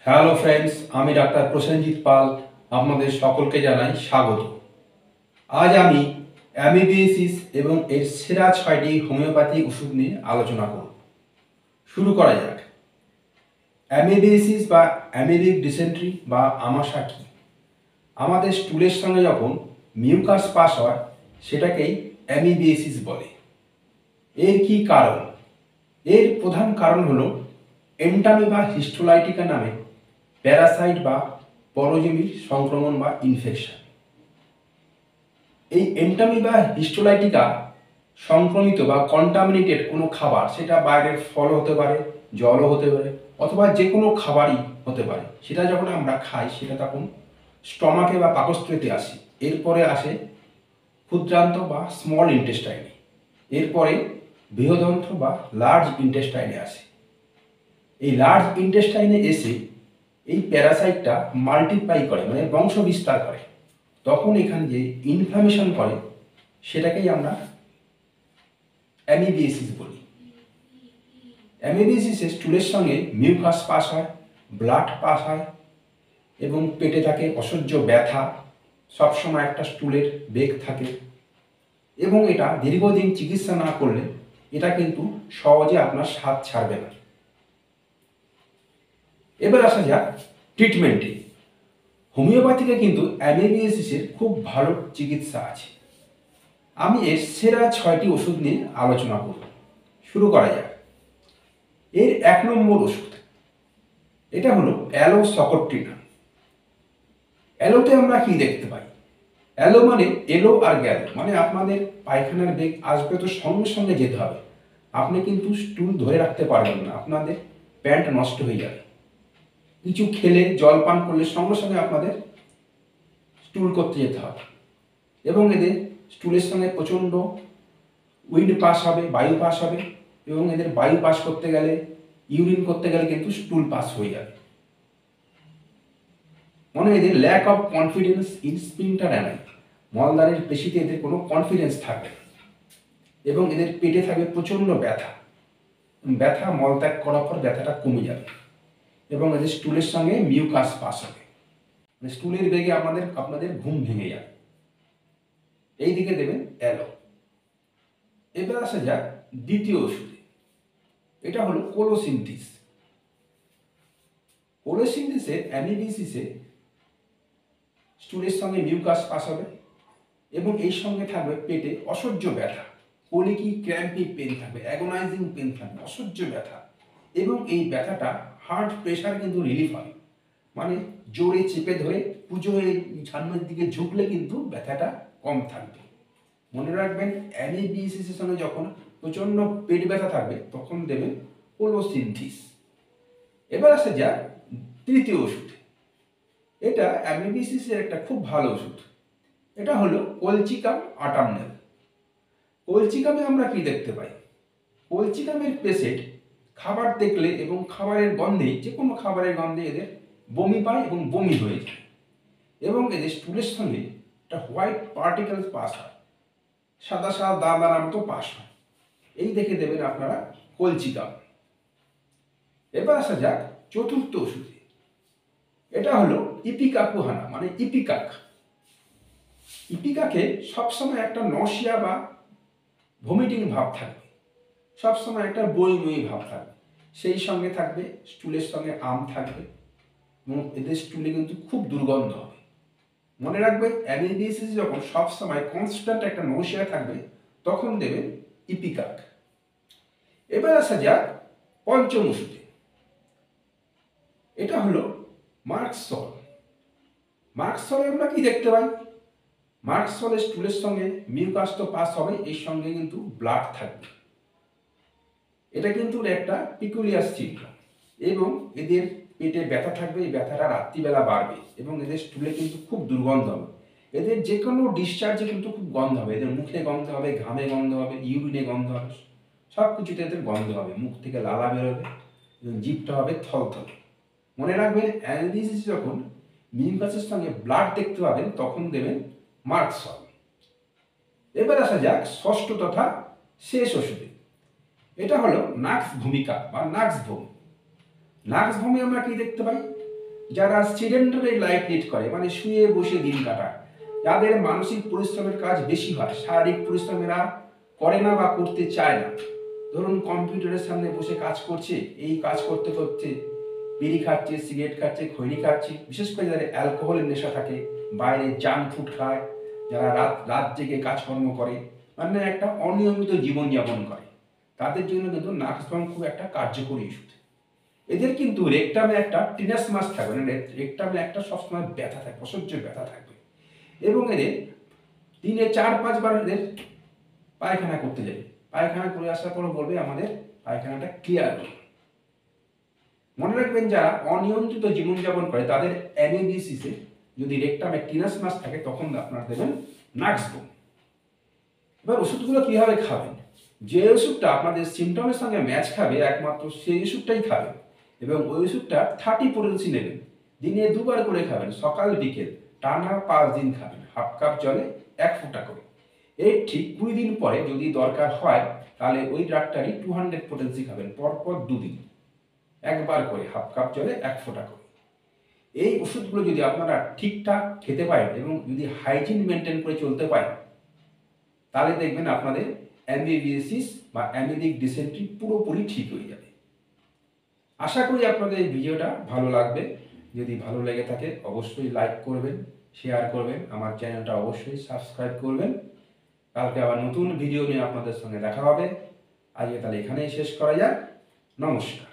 Hello friends, আমি doctor Prosenjit পাল আপনাদের সকলকে জানাই স্বাগত। আজ আমি অ্যামিবিএসিস এবং এর সেরা 6টি হোমিওপ্যাথি ওষুধ নিয়ে আলোচনা করব। শুরু করা যাক। অ্যামিবিএসিস বা অ্যামিবিক ডিসেন্ট্রি বা আমাশা কি? আমাদের স্টুলের সঙ্গে যখন মিউকাস পাস হয় সেটাকেই অ্যামিবিএসিস বলে। এর কি কারণ? এর প্রধান কারণ হলো এন্টামিবা হিস্টোলাইটিকা নামে প্যারাসাইট বা পরজীবীর সংক্রমণ বা ইনফেকশন। এই এন্টামিবা হিস্টোলাইটিকা সংক্রমিত বা কন্টামিনেটেড কোনো খাবার, সেটা বাইরের ফল হতে পারে, জলও হতে পারে, অথবা যে কোনো খাবারই হতে পারে, সেটা যখন আমরা খাই সেটা তখন স্টমাকে বা পাকস্থলীতে আসে। এরপরে আসে ক্ষুদ্রান্ত বা স্মল ইন্টেস্টাইনে, এরপরে বৃহদন্ত্র বা লার্জ ইন্টেস্টাইনে আসে। এই লার্জ ইন্টেস্টাইনে এসে এই প্যারাসাইটটা মাল্টিপ্লাই করে, মানে বংশ বিস্তার করে। তখন এখানে যে ইনফ্লামেশন করে সেটাকেই আমরা অ্যামিবিএসিস বলি। অ্যামিবিএসিসে স্টুলের সঙ্গে মিউকাস পাস হয়, ব্লাড পাস হয় এবং পেটে থাকে অসহ্য ব্যথা, সবসময় একটা স্টুলের বেগ থাকে এবং এটা দীর্ঘদিন চিকিৎসা না করলে এটা কিন্তু সহজে আপনার স্বাদ ছাড়বে না। এবার আসা যাক ট্রিটমেন্টে। হোমিওপ্যাথিতে কিন্তু অ্যামিবিএসিসের খুব ভালো চিকিৎসা আছে। আমি এর সেরা 6টি ওষুধ নিয়ে আলোচনা করব। শুরু করা যাক। এর 1 নম্বর ওষুধ, এটা হলো অ্যালোসকট্রিনা। অ্যালোতে আমরা কি দেখতে পাই? অ্যালো মানে এলো আর গেল, মানে আপনাদের পায়খানার বেগ আসবে তো সঙ্গে সঙ্গে যেতে হবে। আপনি কিন্তু স্টুল ধরে রাখতে পারবেন না, আপনাদের প্যান্ট নষ্ট হয়ে যাবে। কিছু খেলে, জল পান করলে সঙ্গে সঙ্গে আপনাদের স্টুল করতে যেতে হবে এবং এদের স্টুলের সঙ্গে প্রচণ্ড উইন্ড পাস হবে, বায়ু পাস হবে এবং এদের বায়ু পাস করতে গেলে, ইউরিন করতে গেলে কিন্তু স্টুল পাস হয়ে যাবে। মনে এদের ল্যাক অফ কনফিডেন্স ইন স্পিনটার অ্যানাই, মলদ্বারের পেশিতে এদের কোনো কনফিডেন্স থাকবে এবং এদের পেটে থাকবে প্রচণ্ড ব্যথা। ব্যথা মলত্যাগ করার পর ব্যথাটা কমে যাবে এবং এদের স্টুলের সঙ্গে মিউকাস পাস হবে, মানে স্টুলের বেগে আপনাদের ঘুম ভেঙে যাবে। এই দিকে দেবেন অ্যালো। এবার আসা যাক দ্বিতীয় ওষুধে, এটা হলো কোলোসিনথিস। কোলোসিনথিসের অ্যামিবিএসিসে স্টুলের সঙ্গে মিউকাস পাস হবে এবং এই সঙ্গে থাকবে পেটে অসহ্য ব্যথা, কোলিকি ক্র্যাম্পি পেন থাকবে, অ্যাগোনাইজিং পেন থাকবে, অসহ্য ব্যথা এবং এই ব্যথাটা হার্ট প্রেশার কিন্তু রিলিফ হয়, মানে জোরে চেপে ধরে পুজো হয়ে সামনের দিকে ঝুঁকলে কিন্তু ব্যথাটা কম থাকবে। মনে রাখবেন অ্যামিবিএসিস এর সঙ্গে যখন প্রচণ্ড পেট ব্যথা থাকবে তখন দেবেন কোলোসিনথিস। এবার আসা যাক তৃতীয় ওষুধ, এটা অ্যামিবিএসিস এর একটা খুব ভালো ওষুধ, এটা হলো কোলচিকাম অটামনেল। কোলচিকামে আমরা কি দেখতে পাই? কোলচিকামের পেশেন্ট খাবার দেখলে এবং খাবারের গন্ধে, যে কোনো খাবারের গন্ধে এদের বমি পায় এবং বমি হয়ে যায় এবং এদের স্টুলের সঙ্গে একটা হোয়াইট পার্টিকেলস পাস হয়, সাদা সাদা দানার মতো পাস হয়। এই দেখে দেবেন আপনারা কোলচিকাম। এবার আসা যাক চতুর্থ ওষুধে, এটা হলো ইপিকাকুহানা, মানে ইপিকাক। ইপিকাকে সবসময় একটা নশিয়া বা ভমিটিং ভাব থাকবে, সবসময় একটা বই ভাব থাকবে, সেই সঙ্গে থাকবে স্টুলের সঙ্গে আম থাকবে এবং এদের স্টুলে কিন্তু খুব দুর্গন্ধ হবে। মনে রাখবে অ্যামিবিএসিস যখন সবসময় কনস্ট্যান্ট একটা নশিয়া থাকবে তখন দেবেন ইপিকাক। এবার আসা যাক পঞ্চম ওষুধে, এটা হলো মার্কসল। মার্কসলে আমরা কি দেখতে পাই? মার্কসলের স্টুলের সঙ্গে মিউকাস তো পাস হবে, এর সঙ্গে কিন্তু ব্লাড থাকবে। এটা কিন্তু একটা পিকুলিয়ার সিনড্রোম এবং এদের পেটে ব্যথা থাকবে, এই ব্যথাটা রাত্রিবেলা বাড়বে এবং এদের স্টুলে কিন্তু খুব দুর্গন্ধ হবে। এদের যে কোনো ডিসচার্জে কিন্তু খুব গন্ধ হবে, এদের মুখে গন্ধ হবে, ঘামে গন্ধ হবে, ইউরিনে গন্ধ হবে, সব কিছুতে এদের গন্ধ হবে, মুখ থেকে লালা বেরোবে এবং জিভটা হবে থলথলে। মনে রাখবেন অ্যামিবিএসিস যখন মিউকাসের সঙ্গে ব্লাড দেখতে পাবেন তখন দেবেন মার্কসল। এবার আসা যাক ষষ্ঠ তথা শেষ ওষুধে, এটা হলো নাক্স ভূমিকা বা নাক্স ভূমি। নাক্স ভূমি আমরা কি দেখতে পাই? যারা সিডেন্টারি লাইফ লিড করে, মানে শুয়ে বসে দিন কাটায়, যাদের মানসিক পরিশ্রমের কাজ বেশি হয়, শারীরিক পরিশ্রমেরা করে না বা করতে চায় না। ধরুন কম্পিউটারের সামনে বসে কাজ করছে, এই কাজ করতে করতে বিড়ি খাচ্ছে, সিগারেট খাচ্ছে, খৈনি খাচ্ছে, বিশেষ করে যাদের অ্যালকোহলের নেশা থাকে, বাইরে জাঙ্ক ফুড খায়, যারা রাত রাত জেগে কাজকর্ম করে, মানে একটা অনিয়মিত জীবনযাপন করে, তাদের জন্য কিন্তু নাকসবাম খুব একটা কার্যকরী ওষুধ। এদের কিন্তু রেকটামে একটা টিনাস মাস থাকবে, মানে রেকটামে একটা সবসময় ব্যথা থাকবে, অসহ্য ব্যথা থাকবে, এবং এদের দিনে 4-5 বার এদের পায়খানা করতে যাবে। পায়খানা করে আসার পর বলবে আমাদের পায়খানাটা ক্লিয়ার হলো। মনে রাখবেন, যারা অনিয়ন্ত্রিত জীবনযাপন করে তাদের অ্যামিবিসিসে যদি রেকটামে টিনাস মাস থাকে তখন আপনারা দেবেন নাক্সবোম। এবার ওষুধগুলো কীভাবে খাবেন? যে ওষুধটা আপনাদের সিমটমের সঙ্গে ম্যাচ খাবে একমাত্র সেই ওষুধটাই খাবেন, এবং ওই ওষুধটা 30 পোটেন্সি নেবেন। দিনে 2 বার করে খাবেন, সকাল বিকেল, টানা 5 দিন খাবেন, হাফ কাপ জলে 1 ফোঁটা করে। এই ঠিক 20 দিন পরে যদি দরকার হয় তাহলে ওই ড্রাগটারই 200 পোটেন্সি খাবেন, পরপর 2 দিন, 1 বার করে, হাফ কাপ জলে 1 ফোঁটা করে। এই ওষুধগুলো যদি আপনারা ঠিকঠাক খেতে পারেন এবং যদি হাইজিন মেনটেন করে চলতে পারেন, তাহলে দেখবেন আপনাদের অ্যামিবিএসিস বা অ্যামিবিক ডিসেন্ট্রি পুরোপুরি ঠিক হয়ে যাবে। আশা করি আপনাদের এই ভিডিওটা ভালো লাগবে। যদি ভালো লেগে থাকে অবশ্যই লাইক করবেন, শেয়ার করবেন, আমার চ্যানেলটা অবশ্যই সাবস্ক্রাইব করবেন। কালকে আবার নতুন ভিডিও নিয়ে আপনাদের সঙ্গে দেখা হবে। আজকে তাহলে এখানেই শেষ করা যাক। নমস্কার।